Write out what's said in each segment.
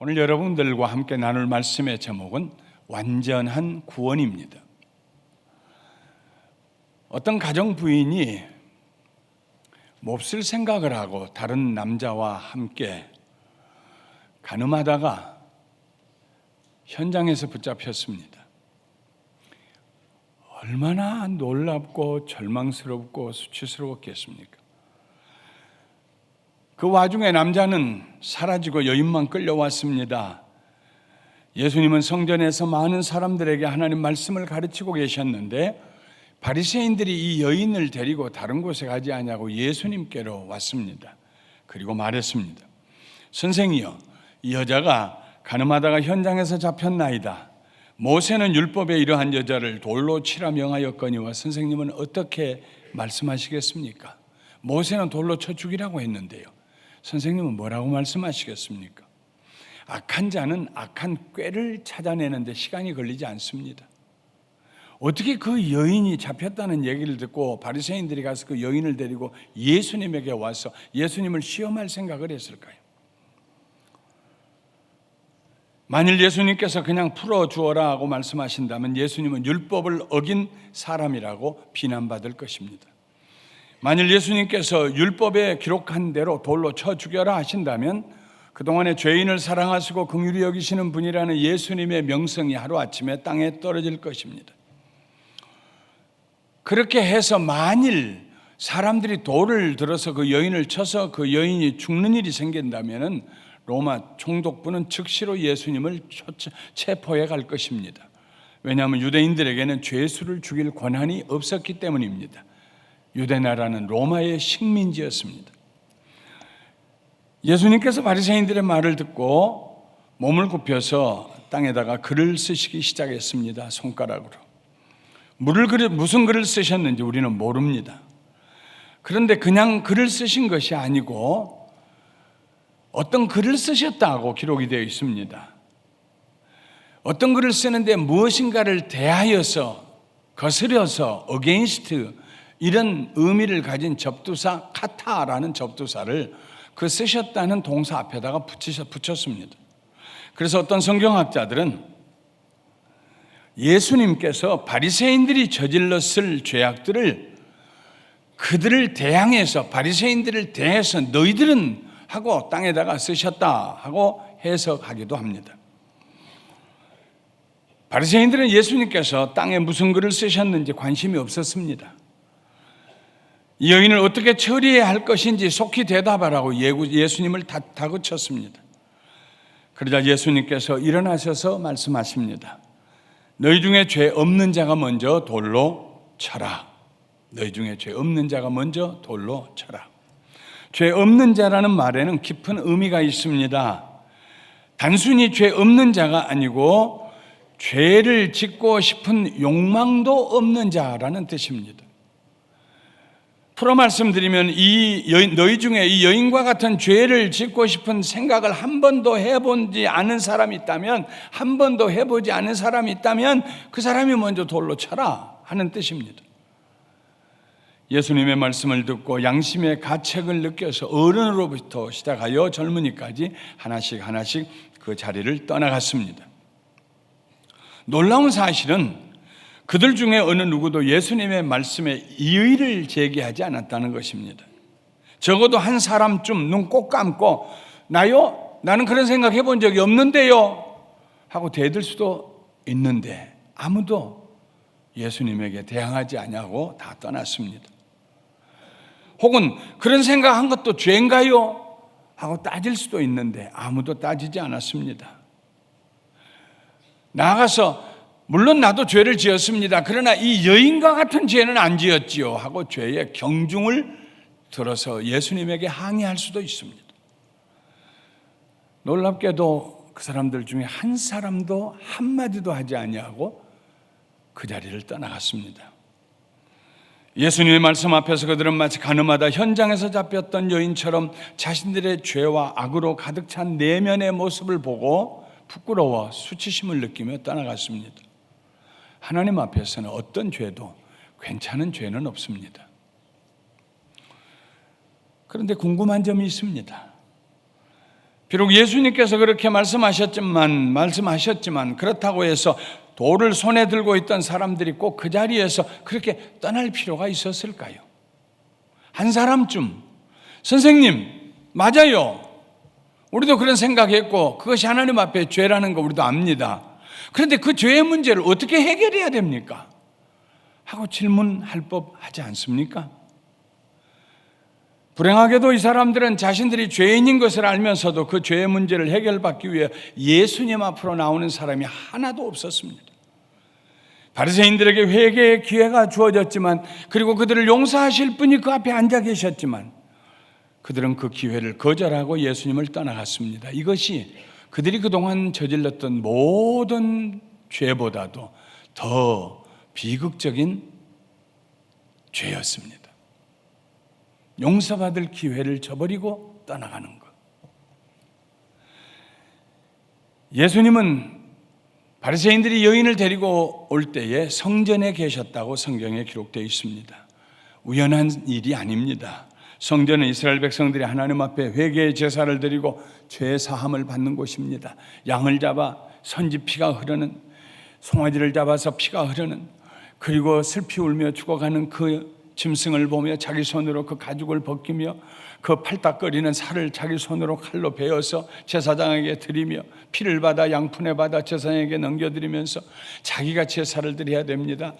오늘 여러분들과 함께 나눌 말씀의 제목은 완전한 구원입니다. 어떤 가정 부인이 몹쓸 생각을 하고 다른 남자와 함께 가늠하다가 현장에서 붙잡혔습니다. 얼마나 놀랍고 절망스럽고 수치스러웠겠습니까? 그 와중에 남자는 사라지고 여인만 끌려왔습니다. 예수님은 성전에서 많은 사람들에게 하나님 말씀을 가르치고 계셨는데 바리새인들이 이 여인을 데리고 다른 곳에 가지 않냐고 예수님께로 왔습니다. 그리고 말했습니다. 선생이여, 이 여자가 가늠하다가 현장에서 잡혔나이다. 모세는 율법에 이러한 여자를 돌로 치라 명하였거니와 선생님은 어떻게 말씀하시겠습니까? 모세는 돌로 쳐 죽이라고 했는데요. 선생님은 뭐라고 말씀하시겠습니까? 악한 자는 악한 꾀를 찾아내는데 시간이 걸리지 않습니다. 어떻게 그 여인이 잡혔다는 얘기를 듣고 바리새인들이 가서 그 여인을 데리고 예수님에게 와서 예수님을 시험할 생각을 했을까요? 만일 예수님께서 그냥 풀어주어라 하고 말씀하신다면 예수님은 율법을 어긴 사람이라고 비난받을 것입니다. 만일 예수님께서 율법에 기록한 대로 돌로 쳐 죽여라 하신다면 그동안에 죄인을 사랑하시고 긍휼히 여기시는 분이라는 예수님의 명성이 하루아침에 땅에 떨어질 것입니다. 그렇게 해서 만일 사람들이 돌을 들어서 그 여인을 쳐서 그 여인이 죽는 일이 생긴다면 로마 총독부는 즉시로 예수님을 체포해 갈 것입니다. 왜냐하면 유대인들에게는 죄수를 죽일 권한이 없었기 때문입니다. 유대나라는 로마의 식민지였습니다. 예수님께서 바리새인들의 말을 듣고 몸을 굽혀서 땅에다가 글을 쓰시기 시작했습니다. 손가락으로. 무슨 글을 쓰셨는지 우리는 모릅니다. 그런데 그냥 글을 쓰신 것이 아니고 어떤 글을 쓰셨다고 기록이 되어 있습니다. 어떤 글을 쓰는데 무엇인가를 대하여서, 거스려서, against 이런 의미를 가진 접두사 카타라는 접두사를 그 쓰셨다는 동사 앞에다가 붙였습니다. 그래서 어떤 성경학자들은 예수님께서 바리새인들이 저질렀을 죄악들을 그들을 대항해서 바리새인들을 대해서 너희들은 하고 땅에다가 쓰셨다 하고 해석하기도 합니다. 바리새인들은 예수님께서 땅에 무슨 글을 쓰셨는지 관심이 없었습니다. 이 여인을 어떻게 처리해야 할 것인지 속히 대답하라고 예수님을 다그쳤습니다. 그러자 예수님께서 일어나셔서 말씀하십니다. 너희 중에 죄 없는 자가 먼저 돌로 쳐라. 너희 중에 죄 없는 자가 먼저 돌로 쳐라. 죄 없는 자라는 말에는 깊은 의미가 있습니다. 단순히 죄 없는 자가 아니고 죄를 짓고 싶은 욕망도 없는 자라는 뜻입니다. 풀어 말씀드리면 너희 중에 이 여인과 같은 죄를 짓고 싶은 생각을 한 번도 해보지 않은 사람이 있다면, 한 번도 해보지 않은 사람이 있다면 그 사람이 먼저 돌로 쳐라 하는 뜻입니다. 예수님의 말씀을 듣고 양심의 가책을 느껴서 어른으로부터 시작하여 젊은이까지 하나씩 그 자리를 떠나갔습니다. 놀라운 사실은 그들 중에 어느 누구도 예수님의 말씀에 이의를 제기하지 않았다는 것입니다. 적어도 한 사람쯤 눈 꼭 감고 나요? 나는 그런 생각 해본 적이 없는데요 하고 대들 수도 있는데 아무도 예수님에게 대항하지 않냐고 다 떠났습니다. 혹은 그런 생각한 것도 죄인가요? 하고 따질 수도 있는데 아무도 따지지 않았습니다. 나아가서 물론 나도 죄를 지었습니다. 그러나 이 여인과 같은 죄는 안 지었지요 하고 죄의 경중을 들어서 예수님에게 항의할 수도 있습니다. 놀랍게도 그 사람들 중에 한 사람도 한마디도 하지 아니하고 그 자리를 떠나갔습니다. 예수님의 말씀 앞에서 그들은 마치 가늠하다 현장에서 잡혔던 여인처럼 자신들의 죄와 악으로 가득 찬 내면의 모습을 보고 부끄러워 수치심을 느끼며 떠나갔습니다. 하나님 앞에서는 어떤 죄도 괜찮은 죄는 없습니다. 그런데 궁금한 점이 있습니다. 비록 예수님께서 그렇게 말씀하셨지만 그렇다고 해서 돌을 손에 들고 있던 사람들이 꼭 그 자리에서 그렇게 떠날 필요가 있었을까요? 한 사람쯤 선생님 맞아요. 우리도 그런 생각했고 그것이 하나님 앞에 죄라는 거 우리도 압니다. 그런데 그 죄의 문제를 어떻게 해결해야 됩니까? 하고 질문할 법하지 않습니까? 불행하게도 이 사람들은 자신들이 죄인인 것을 알면서도 그 죄의 문제를 해결받기 위해 예수님 앞으로 나오는 사람이 하나도 없었습니다. 바리새인들에게 회개의 기회가 주어졌지만, 그리고 그들을 용서하실 분이 그 앞에 앉아 계셨지만 그들은 그 기회를 거절하고 예수님을 떠나갔습니다. 이것이 그들이 그동안 저질렀던 모든 죄보다도 더 비극적인 죄였습니다. 용서받을 기회를 저버리고 떠나가는 것. 예수님은 바리새인들이 여인을 데리고 올 때에 성전에 계셨다고 성경에 기록되어 있습니다. 우연한 일이 아닙니다. 성전은 이스라엘 백성들이 하나님 앞에 회개의 제사를 드리고 죄 사함을 받는 곳입니다. 양을 잡아 선지 피가 흐르는, 송아지를 잡아서 피가 흐르는, 그리고 슬피 울며 죽어가는 그 짐승을 보며 자기 손으로 그 가죽을 벗기며 그 팔딱거리는 살을 자기 손으로 칼로 베어서 제사장에게 드리며 피를 받아 양푼에 받아 제사장에게 넘겨드리면서 자기가 제사를 드려야 됩니다.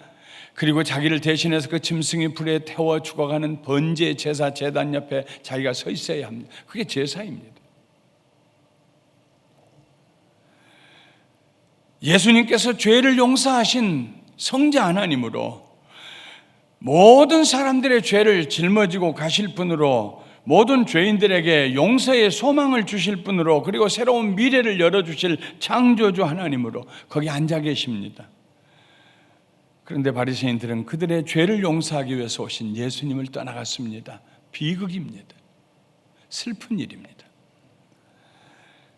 그리고 자기를 대신해서 그 짐승이 불에 태워 죽어가는 번제 제사 제단 옆에 자기가 서 있어야 합니다. 그게 제사입니다. 예수님께서 죄를 용서하신 성자 하나님으로 모든 사람들의 죄를 짊어지고 가실 분으로, 모든 죄인들에게 용서의 소망을 주실 분으로, 그리고 새로운 미래를 열어주실 창조주 하나님으로 거기 앉아 계십니다. 그런데 바리새인들은 그들의 죄를 용서하기 위해서 오신 예수님을 떠나갔습니다. 비극입니다. 슬픈 일입니다.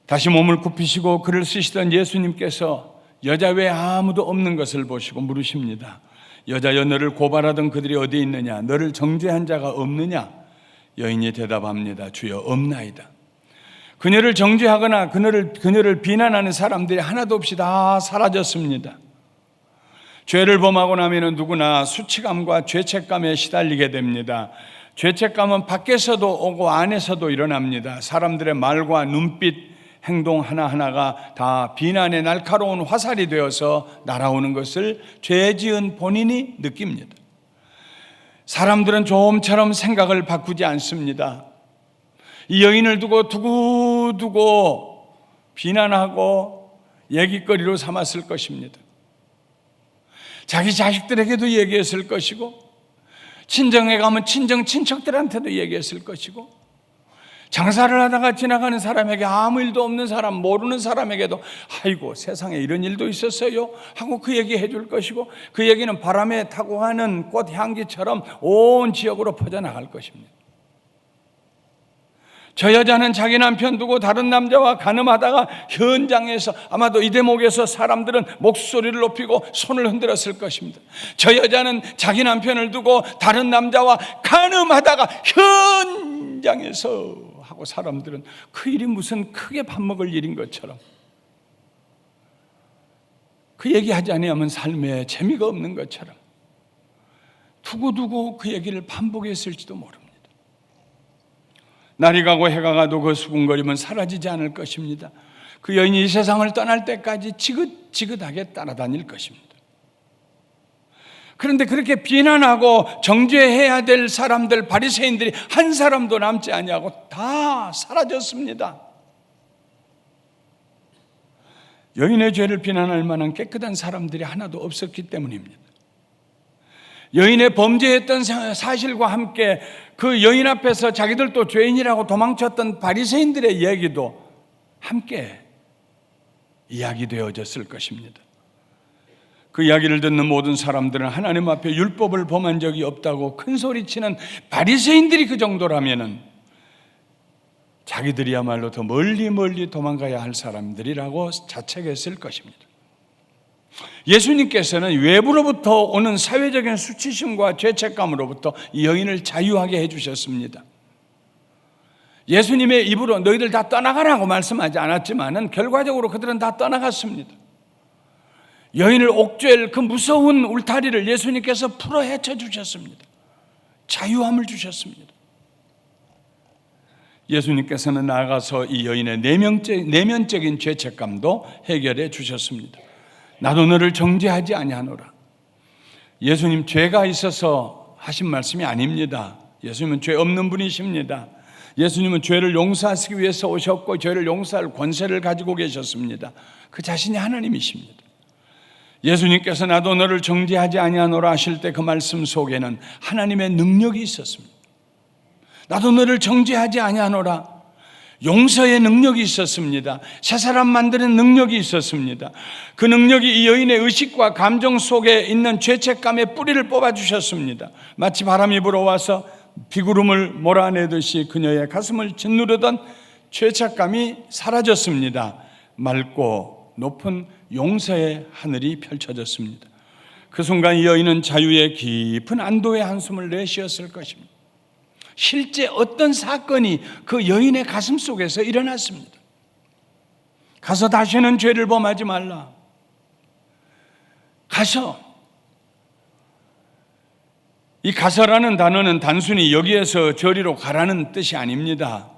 다시 몸을 굽히시고 글을 쓰시던 예수님께서 여자 외에 아무도 없는 것을 보시고 물으십니다. 여자여, 너를 고발하던 그들이 어디 있느냐? 너를 정죄한 자가 없느냐? 여인이 대답합니다. 주여, 없나이다. 그녀를 정죄하거나 그녀를 비난하는 사람들이 하나도 없이 다 사라졌습니다. 죄를 범하고 나면 누구나 수치감과 죄책감에 시달리게 됩니다. 죄책감은 밖에서도 오고 안에서도 일어납니다. 사람들의 말과 눈빛, 행동 하나하나가 다 비난의 날카로운 화살이 되어서 날아오는 것을 죄 지은 본인이 느낍니다. 사람들은 조음처럼 생각을 바꾸지 않습니다. 이 여인을 두고 두고두고 비난하고 얘기거리로 삼았을 것입니다. 자기 자식들에게도 얘기했을 것이고, 친정에 가면 친정 친척들한테도 얘기했을 것이고, 장사를 하다가 지나가는 사람에게, 아무 일도 없는 사람, 모르는 사람에게도 아이고 세상에 이런 일도 있었어요 하고 그 얘기 해줄 것이고, 그 얘기는 바람에 타고 가는 꽃향기처럼 온 지역으로 퍼져나갈 것입니다. 저 여자는 자기 남편 두고 다른 남자와 간음하다가 현장에서, 아마도 이 대목에서 사람들은 목소리를 높이고 손을 흔들었을 것입니다. 저 여자는 자기 남편을 두고 다른 남자와 간음하다가 현장에서 하고, 사람들은 그 일이 무슨 크게 밥 먹을 일인 것처럼, 그 얘기하지 아니하면 삶에 재미가 없는 것처럼 두고두고 그 얘기를 반복했을지도 모릅니다. 날이 가고 해가 가도 그 수군거림은 사라지지 않을 것입니다. 그 여인이 이 세상을 떠날 때까지 지긋지긋하게 따라다닐 것입니다. 그런데 그렇게 비난하고 정죄해야 될 사람들, 바리새인들이 한 사람도 남지 아니하고 다 사라졌습니다. 여인의 죄를 비난할 만한 깨끗한 사람들이 하나도 없었기 때문입니다. 여인의 범죄했던 사실과 함께 그 여인 앞에서 자기들도 죄인이라고 도망쳤던 바리새인들의 얘기도 함께 이야기되어졌을 것입니다. 그 이야기를 듣는 모든 사람들은 하나님 앞에 율법을 범한 적이 없다고 큰소리치는 바리새인들이 그 정도라면은 자기들이야말로 더 멀리 도망가야 할 사람들이라고 자책했을 것입니다. 예수님께서는 외부로부터 오는 사회적인 수치심과 죄책감으로부터 이 여인을 자유하게 해주셨습니다. 예수님의 입으로 너희들 다 떠나가라고 말씀하지 않았지만은 결과적으로 그들은 다 떠나갔습니다. 여인을 옥죄할 그 무서운 울타리를 예수님께서 풀어 헤쳐 주셨습니다. 자유함을 주셨습니다. 예수님께서는 나아가서 이 여인의 내면적인 죄책감도 해결해 주셨습니다. 나도 너를 정죄하지 아니하노라. 예수님 죄가 있어서 하신 말씀이 아닙니다. 예수님은 죄 없는 분이십니다. 예수님은 죄를 용서하시기 위해서 오셨고 죄를 용서할 권세를 가지고 계셨습니다. 그 자신이 하나님이십니다. 예수님께서 나도 너를 정죄하지 아니하노라 하실 때 그 말씀 속에는 하나님의 능력이 있었습니다. 나도 너를 정죄하지 아니하노라. 용서의 능력이 있었습니다. 새 사람 만드는 능력이 있었습니다. 그 능력이 이 여인의 의식과 감정 속에 있는 죄책감의 뿌리를 뽑아주셨습니다. 마치 바람이 불어와서 비구름을 몰아내듯이 그녀의 가슴을 짓누르던 죄책감이 사라졌습니다. 맑고 높은 용서의 하늘이 펼쳐졌습니다. 그 순간 이 여인은 자유의 깊은 안도의 한숨을 내쉬었을 것입니다. 실제 어떤 사건이 그 여인의 가슴 속에서 일어났습니다. 가서 다시는 죄를 범하지 말라. 가서. 이 가서라는 단어는 단순히 여기에서 저리로 가라는 뜻이 아닙니다.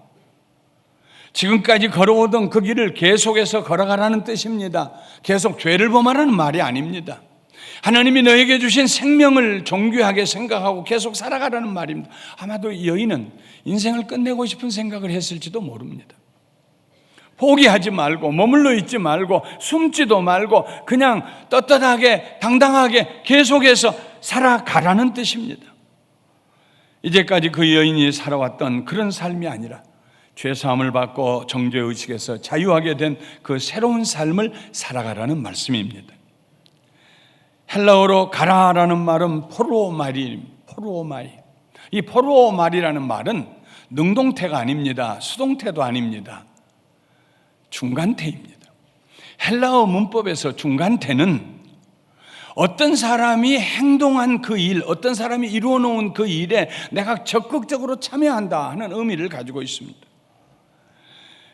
지금까지 걸어오던 그 길을 계속해서 걸어가라는 뜻입니다. 계속 죄를 범하라는 말이 아닙니다. 하나님이 너에게 주신 생명을 존귀하게 생각하고 계속 살아가라는 말입니다. 아마도 이 여인은 인생을 끝내고 싶은 생각을 했을지도 모릅니다. 포기하지 말고 머물러 있지 말고 숨지도 말고 그냥 떳떳하게 당당하게 계속해서 살아가라는 뜻입니다. 이제까지 그 여인이 살아왔던 그런 삶이 아니라 죄사함을 받고 정죄의식에서 자유하게 된 그 새로운 삶을 살아가라는 말씀입니다. 헬라어로 가라라는 말은 포로마리. 이 포로마리라는 말은 능동태가 아닙니다. 수동태도 아닙니다. 중간태입니다. 헬라어 문법에서 중간태는 어떤 사람이 행동한 그 일, 어떤 사람이 이루어 놓은 그 일에 내가 적극적으로 참여한다 하는 의미를 가지고 있습니다.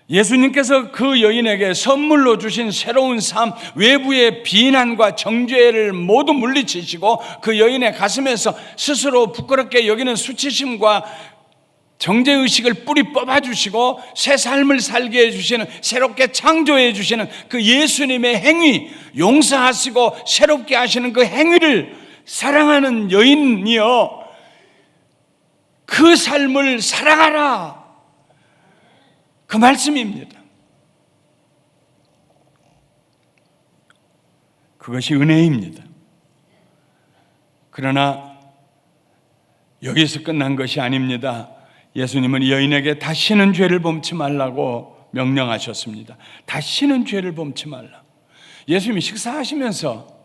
예수님께서 그 여인에게 선물로 주신 새로운 삶, 외부의 비난과 정죄를 모두 물리치시고 그 여인의 가슴에서 스스로 부끄럽게 여기는 수치심과 정죄의식을 뿌리 뽑아주시고 새 삶을 살게 해주시는, 새롭게 창조해 주시는 그 예수님의 행위, 용서하시고 새롭게 하시는 그 행위를 사랑하는 여인이여, 그 삶을 살아가라, 그 말씀입니다. 그것이 은혜입니다. 그러나 여기서 끝난 것이 아닙니다. 예수님은 이 여인에게 다시는 죄를 범치 말라고 명령하셨습니다. 다시는 죄를 범치 말라. 예수님이 식사하시면서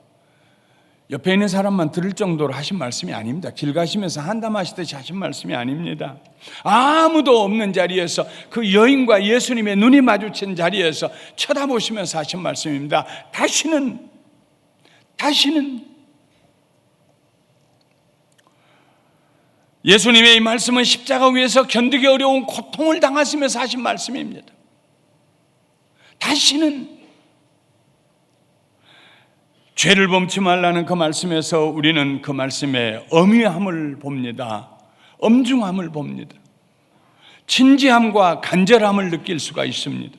옆에 있는 사람만 들을 정도로 하신 말씀이 아닙니다. 길 가시면서 한담하시듯이 하신 말씀이 아닙니다. 아무도 없는 자리에서 그 여인과 예수님의 눈이 마주친 자리에서 쳐다보시면서 하신 말씀입니다. 다시는 예수님의 이 말씀은 십자가 위에서 견디기 어려운 고통을 당하시면서 하신 말씀입니다. 다시는 죄를 범치 말라는 그 말씀에서 우리는 그 말씀의 엄위함을 봅니다. 엄중함을 봅니다. 진지함과 간절함을 느낄 수가 있습니다.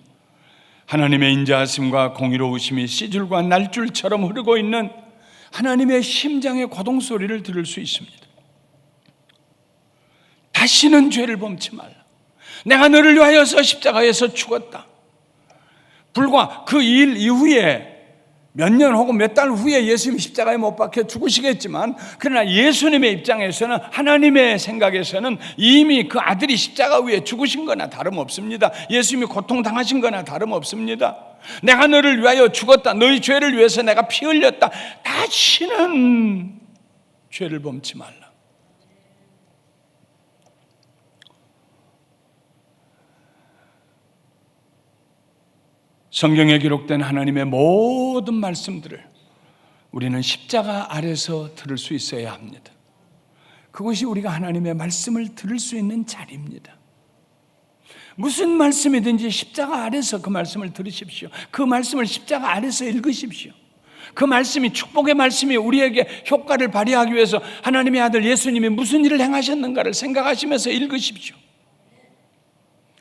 하나님의 인자하심과 공의로우심이 씨줄과 날줄처럼 흐르고 있는 하나님의 심장의 고동소리를 들을 수 있습니다. 다시는 죄를 범치 말라. 내가 너를 위하여서 십자가에서 죽었다. 불과 그 일 이후에 몇 년 혹은 몇 달 후에 예수님이 십자가에 못 박혀 죽으시겠지만, 그러나 예수님의 입장에서는, 하나님의 생각에서는 이미 그 아들이 십자가 위에 죽으신 거나 다름없습니다. 예수님이 고통당하신 거나 다름없습니다. 내가 너를 위하여 죽었다. 너희 죄를 위해서 내가 피 흘렸다. 다시는 죄를 범치 말라. 성경에 기록된 하나님의 모든 말씀들을 우리는 십자가 아래서 들을 수 있어야 합니다. 그것이 우리가 하나님의 말씀을 들을 수 있는 자리입니다. 무슨 말씀이든지 십자가 아래서 그 말씀을 들으십시오. 그 말씀을 십자가 아래서 읽으십시오. 그 말씀이, 축복의 말씀이 우리에게 효과를 발휘하기 위해서 하나님의 아들 예수님이 무슨 일을 행하셨는가를 생각하시면서 읽으십시오.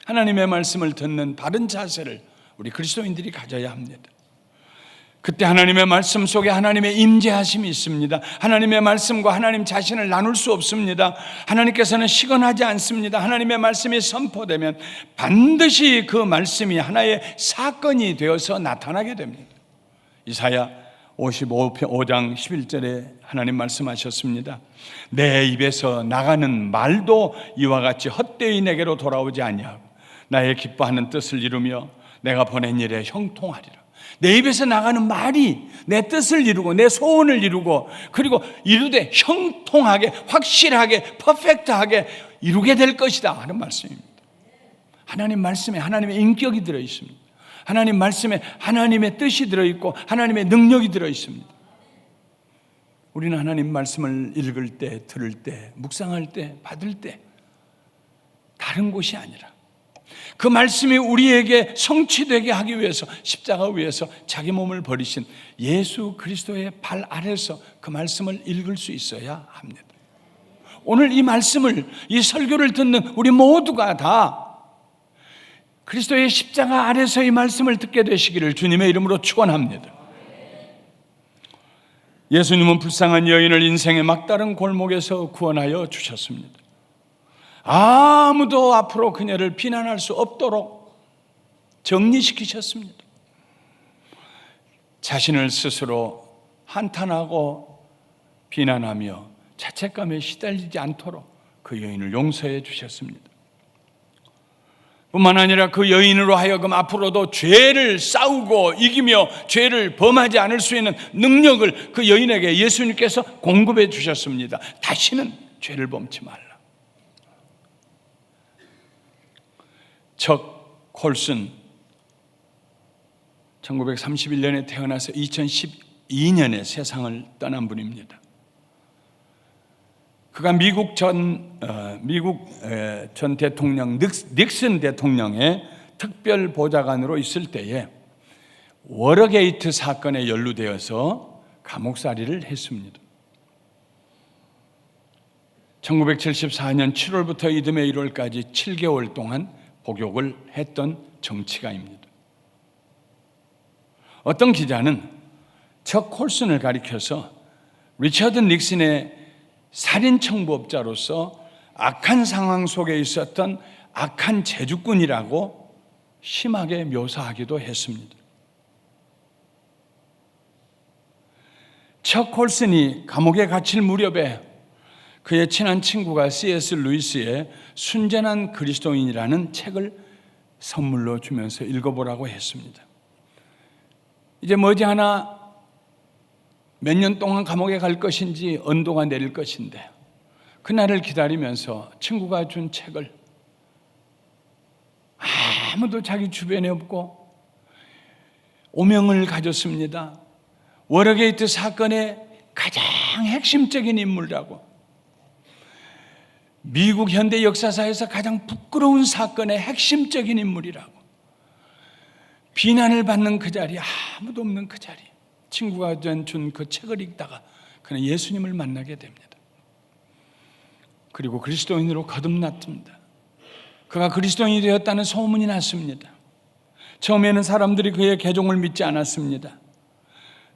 하나님의 말씀을 듣는 바른 자세를 우리 그리스도인들이 가져야 합니다. 그때 하나님의 말씀 속에 하나님의 임재하심이 있습니다. 하나님의 말씀과 하나님 자신을 나눌 수 없습니다. 하나님께서는 시건하지 않습니다. 하나님의 말씀이 선포되면 반드시 그 말씀이 하나의 사건이 되어서 나타나게 됩니다. 이사야 55장 11절에 하나님 말씀하셨습니다. 내 입에서 나가는 말도 이와 같이 헛되이 내게로 돌아오지 아니하고 나의 기뻐하는 뜻을 이루며 내가 보낸 일에 형통하리라. 내 입에서 나가는 말이 내 뜻을 이루고 내 소원을 이루고 그리고 이루되 형통하게, 확실하게, 퍼펙트하게 이루게 될 것이다 하는 말씀입니다. 하나님 말씀에 하나님의 인격이 들어있습니다. 하나님 말씀에 하나님의 뜻이 들어있고 하나님의 능력이 들어있습니다. 우리는 하나님 말씀을 읽을 때, 들을 때, 묵상할 때, 받을 때 다른 곳이 아니라 그 말씀이 우리에게 성취되게 하기 위해서 십자가 위에서 자기 몸을 버리신 예수 그리스도의 발 아래서 그 말씀을 읽을 수 있어야 합니다. 오늘 이 말씀을, 이 설교를 듣는 우리 모두가 다 그리스도의 십자가 아래서 이 말씀을 듣게 되시기를 주님의 이름으로 축원합니다. 예수님은 불쌍한 여인을 인생의 막다른 골목에서 구원하여 주셨습니다. 아무도 앞으로 그녀를 비난할 수 없도록 정리시키셨습니다. 자신을 스스로 한탄하고 비난하며 자책감에 시달리지 않도록 그 여인을 용서해 주셨습니다. 뿐만 아니라 그 여인으로 하여금 앞으로도 죄를 싸우고 이기며 죄를 범하지 않을 수 있는 능력을 그 여인에게 예수님께서 공급해 주셨습니다. 다시는 죄를 범치 말라. 척 콜슨 1931년에 태어나서 2012년에 세상을 떠난 분입니다. 그가 미국 전 대통령 닉슨 대통령의 특별 보좌관으로 있을 때에 워터게이트 사건에 연루되어서 감옥살이를 했습니다. 1974년 7월부터 이듬해 1월까지 7개월 동안 복역을 했던 정치가입니다. 어떤 기자는 척 콜슨을 가리켜서 리처드 닉슨의 살인 청부업자로서 악한 상황 속에 있었던 악한 제주꾼이라고 심하게 묘사하기도 했습니다. 척 콜슨이 감옥에 갇힐 무렵에 그의 친한 친구가 C.S. 루이스의 순전한 그리스도인이라는 책을 선물로 주면서 읽어보라고 했습니다. 이제 머지않아 몇 년 동안 감옥에 갈 것인지 언도가 내릴 것인데 그날을 기다리면서 친구가 준 책을 아무도 자기 주변에 없고 오명을 가졌습니다. 워터게이트 사건의 가장 핵심적인 인물이라고, 미국 현대 역사사에서 가장 부끄러운 사건의 핵심적인 인물이라고, 비난을 받는 그 자리, 아무도 없는 그 자리, 친구가 준 그 책을 읽다가 그는 예수님을 만나게 됩니다. 그리고 그리스도인으로 거듭났습니다. 그가 그리스도인이 되었다는 소문이 났습니다. 처음에는 사람들이 그의 개종을 믿지 않았습니다.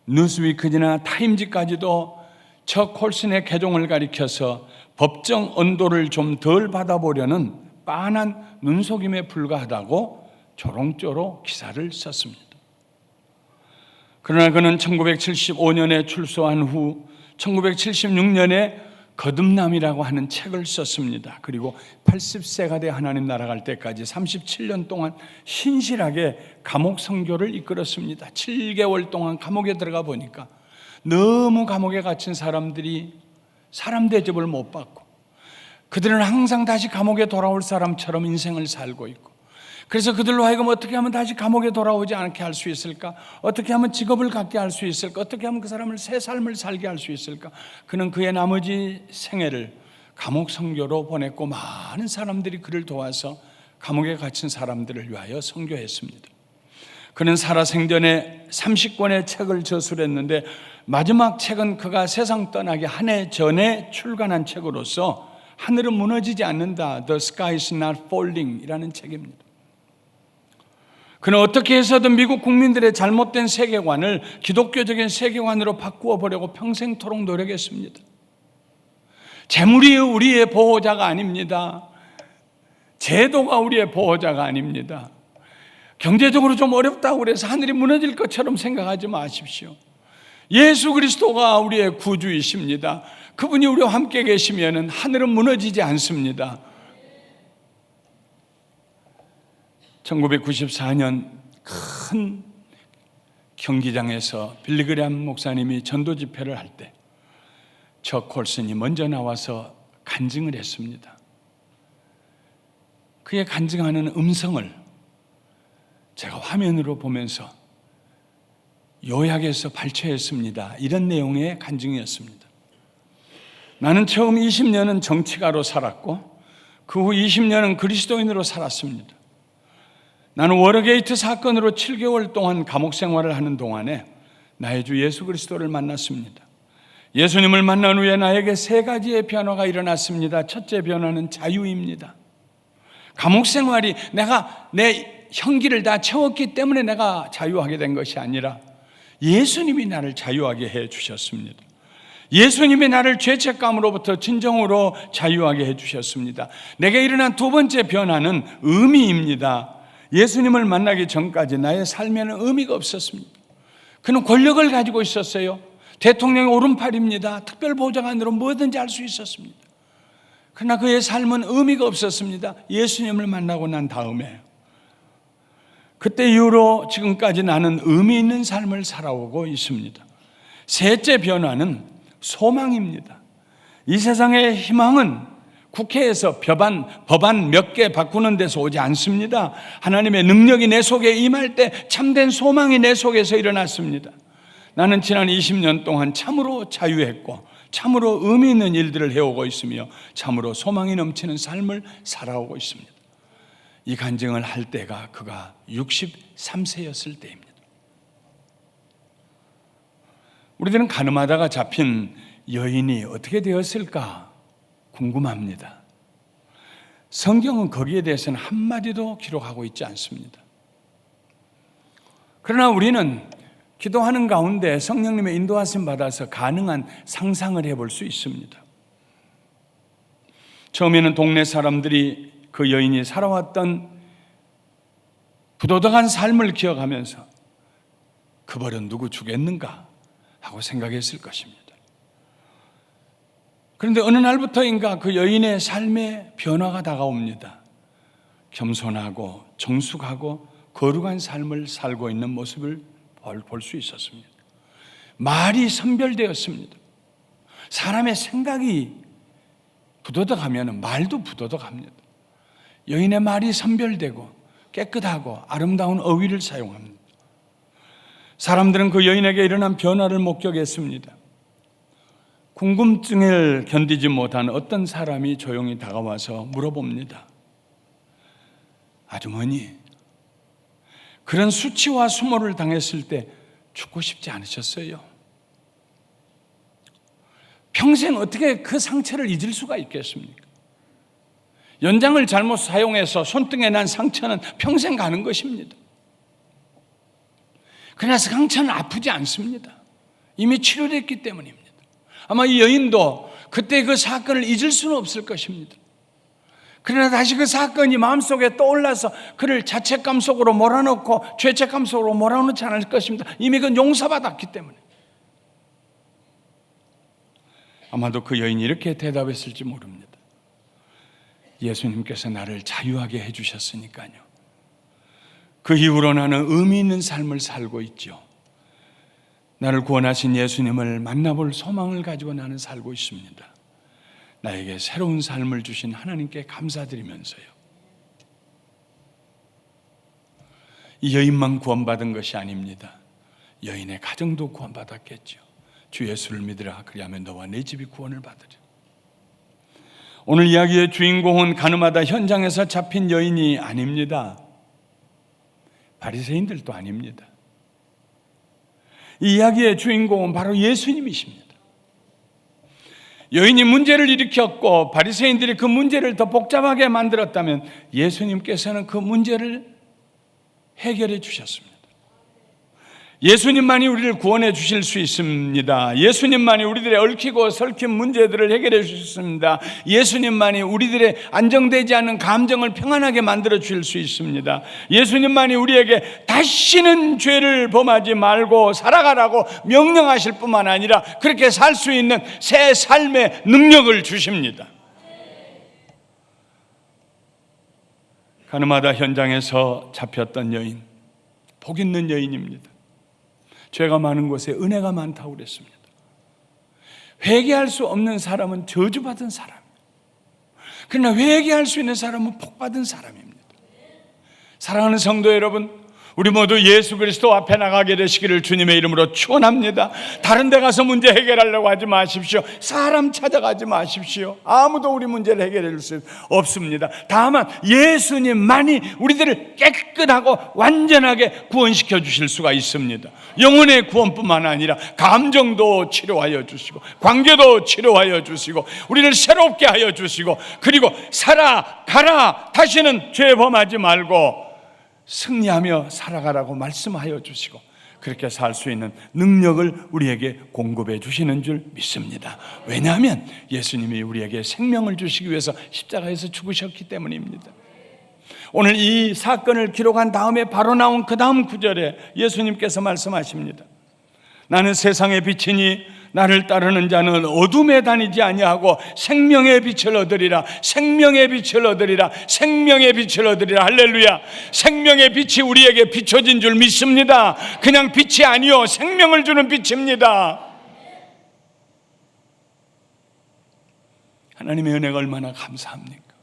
뉴스위크지나 타임지까지도 척 콜슨의 개종을 가리켜서 법정 언도를 좀 덜 받아보려는 빤한 눈속임에 불과하다고 조롱조로 기사를 썼습니다. 그러나 그는 1975년에 출소한 후 1976년에 거듭남이라고 하는 책을 썼습니다. 그리고 80세가 돼 하나님 나라 갈 때까지 37년 동안 신실하게 감옥 선교를 이끌었습니다. 7개월 동안 감옥에 들어가 보니까 너무 감옥에 갇힌 사람들이 사람 대접을 못 받고 그들은 항상 다시 감옥에 돌아올 사람처럼 인생을 살고 있고, 그래서 그들로 하여금 어떻게 하면 다시 감옥에 돌아오지 않게 할 수 있을까? 어떻게 하면 직업을 갖게 할 수 있을까? 어떻게 하면 그 사람을 새 삶을 살게 할 수 있을까? 그는 그의 나머지 생애를 감옥 선교로 보냈고 많은 사람들이 그를 도와서 감옥에 갇힌 사람들을 위하여 선교했습니다. 그는 살아생전에 30권의 책을 저술했는데 마지막 책은 그가 세상 떠나기 한 해 전에 출간한 책으로서 하늘은 무너지지 않는다, The Sky is not falling 이라는 책입니다. 그는 어떻게 해서든 미국 국민들의 잘못된 세계관을 기독교적인 세계관으로 바꾸어 보려고 평생토록 노력했습니다. 재물이 우리의 보호자가 아닙니다. 제도가 우리의 보호자가 아닙니다. 경제적으로 좀 어렵다고 그래서 하늘이 무너질 것처럼 생각하지 마십시오. 예수 그리스도가 우리의 구주이십니다. 그분이 우리와 함께 계시면 하늘은 무너지지 않습니다. 1994년 큰 경기장에서 빌리그램 목사님이 전도 집회를 할 때 척 콜슨이 먼저 나와서 간증을 했습니다. 그의 간증하는 음성을 제가 화면으로 보면서 요약해서 발췌했습니다. 이런 내용의 간증이었습니다. 나는 처음 20년은 정치가로 살았고 그 후 20년은 그리스도인으로 살았습니다. 나는 워터게이트 사건으로 7개월 동안 감옥 생활을 하는 동안에 나의 주 예수 그리스도를 만났습니다. 예수님을 만난 후에 나에게 3가지의 변화가 일어났습니다. 첫째 변화는 자유입니다. 감옥 생활이 내가 내 형기를 다 채웠기 때문에 내가 자유하게 된 것이 아니라 예수님이 나를 자유하게 해 주셨습니다. 예수님이 나를 죄책감으로부터 진정으로 자유하게 해 주셨습니다. 내게 일어난 2번째 변화는 의미입니다. 예수님을 만나기 전까지 나의 삶에는 의미가 없었습니다. 그는 권력을 가지고 있었어요. 대통령의 오른팔입니다. 특별보좌관으로 뭐든지 할 수 있었습니다. 그러나 그의 삶은 의미가 없었습니다. 예수님을 만나고 난 다음에 그때 이후로 지금까지 나는 의미 있는 삶을 살아오고 있습니다. 셋째 변화는 소망입니다. 이 세상의 희망은 국회에서 법안 몇 개 바꾸는 데서 오지 않습니다. 하나님의 능력이 내 속에 임할 때 참된 소망이 내 속에서 일어났습니다. 나는 지난 20년 동안 참으로 자유했고 참으로 의미 있는 일들을 해오고 있으며 참으로 소망이 넘치는 삶을 살아오고 있습니다. 이 간증을 할 때가 그가 63세였을 때입니다. 우리들은 가늠하다가 잡힌 여인이 어떻게 되었을까 궁금합니다. 성경은 거기에 대해서는 한마디도 기록하고 있지 않습니다. 그러나 우리는 기도하는 가운데 성령님의 인도하심 받아서 가능한 상상을 해볼 수 있습니다. 처음에는 동네 사람들이 그 여인이 살아왔던 부도덕한 삶을 기억하면서 그 벌은 누구 주겠는가 하고 생각했을 것입니다. 그런데 어느 날부터인가 그 여인의 삶에 변화가 다가옵니다. 겸손하고 정숙하고 거룩한 삶을 살고 있는 모습을 볼 수 있었습니다. 말이 선별되었습니다. 사람의 생각이 부도덕하면 말도 부도덕합니다. 여인의 말이 선별되고 깨끗하고 아름다운 어휘를 사용합니다. 사람들은 그 여인에게 일어난 변화를 목격했습니다. 궁금증을 견디지 못한 어떤 사람이 조용히 다가와서 물어봅니다. 아주머니, 그런 수치와 수모를 당했을 때 죽고 싶지 않으셨어요? 평생 어떻게 그 상처를 잊을 수가 있겠습니까? 연장을 잘못 사용해서 손등에 난 상처는 평생 가는 것입니다. 그러나 상처는 아프지 않습니다. 이미 치료됐기 때문입니다. 아마 이 여인도 그때 그 사건을 잊을 수는 없을 것입니다. 그러나 다시 그 사건이 마음속에 떠올라서 그를 자책감 속으로 몰아넣고 죄책감 속으로 몰아넣지 않을 것입니다. 이미 그건 용서받았기 때문에. 아마도 그 여인이 이렇게 대답했을지 모릅니다. 예수님께서 나를 자유하게 해주셨으니까요. 그 이후로 나는 의미 있는 삶을 살고 있죠. 나를 구원하신 예수님을 만나볼 소망을 가지고 나는 살고 있습니다. 나에게 새로운 삶을 주신 하나님께 감사드리면서요. 이 여인만 구원받은 것이 아닙니다. 여인의 가정도 구원받았겠죠. 주 예수를 믿으라. 그리하면 너와 내 집이 구원을 받으리라. 오늘 이야기의 주인공은 가늠하다 현장에서 잡힌 여인이 아닙니다. 바리새인들도 아닙니다. 이 이야기의 주인공은 바로 예수님이십니다. 여인이 문제를 일으켰고 바리새인들이 그 문제를 더 복잡하게 만들었다면 예수님께서는 그 문제를 해결해 주셨습니다. 예수님만이 우리를 구원해 주실 수 있습니다. 예수님만이 우리들의 얽히고 설킨 문제들을 해결해 주셨습니다. 예수님만이 우리들의 안정되지 않은 감정을 평안하게 만들어 주실 수 있습니다. 예수님만이 우리에게 다시는 죄를 범하지 말고 살아가라고 명령하실 뿐만 아니라 그렇게 살 수 있는 새 삶의 능력을 주십니다. 가늠하다 현장에서 잡혔던 여인, 복 있는 여인입니다. 죄가 많은 곳에 은혜가 많다고 그랬습니다. 회개할 수 없는 사람은 저주받은 사람, 그러나 회개할 수 있는 사람은 복받은 사람입니다. 사랑하는 성도 여러분, 우리 모두 예수 그리스도 앞에 나가게 되시기를 주님의 이름으로 축원합니다. 다른 데 가서 문제 해결하려고 하지 마십시오. 사람 찾아가지 마십시오. 아무도 우리 문제를 해결해 줄 수 없습니다. 다만 예수님만이 우리들을 깨끗하고 완전하게 구원시켜 주실 수가 있습니다. 영혼의 구원뿐만 아니라 감정도 치료하여 주시고 관계도 치료하여 주시고 우리를 새롭게 하여 주시고 그리고 살아가라, 다시는 죄 범하지 말고 승리하며 살아가라고 말씀하여 주시고 그렇게 살 수 있는 능력을 우리에게 공급해 주시는 줄 믿습니다. 왜냐하면 예수님이 우리에게 생명을 주시기 위해서 십자가에서 죽으셨기 때문입니다. 오늘 이 사건을 기록한 다음에 바로 나온 그 다음 구절에 예수님께서 말씀하십니다. 나는 세상의 빛이니 나를 따르는 자는 어둠에 다니지 아니하고 생명의 빛을 얻으리라. 생명의 빛을 얻으리라. 생명의 빛을 얻으리라. 할렐루야. 생명의 빛이 우리에게 비춰진 줄 믿습니다. 그냥 빛이 아니요 생명을 주는 빛입니다. 하나님의 은혜가 얼마나 감사합니까?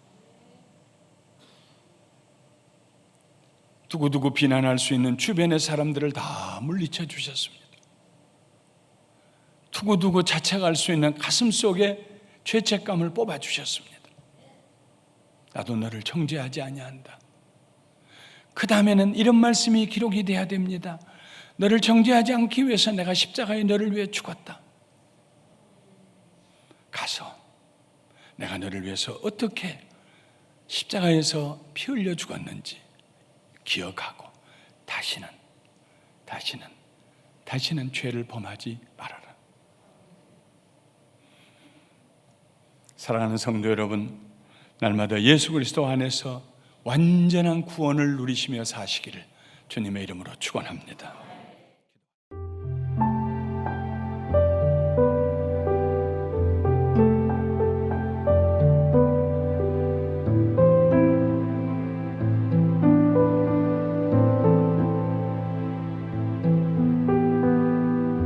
두고두고 비난할 수 있는 주변의 사람들을 다 물리쳐 주셨습니다. 두고두고 자책할 수 있는 가슴 속에 죄책감을 뽑아주셨습니다. 나도 너를 정죄하지 아니한다. 그 다음에는 이런 말씀이 기록이 돼야 됩니다. 너를 정죄하지 않기 위해서 내가 십자가에 너를 위해 죽었다. 가서 내가 너를 위해서 어떻게 십자가에서 피 흘려 죽었는지 기억하고 다시는 죄를 범하지 말아라. 사랑하는 성도 여러분, 날마다 예수 그리스도 안에서 완전한 구원을 누리시며 사시기를 주님의 이름으로 축원합니다.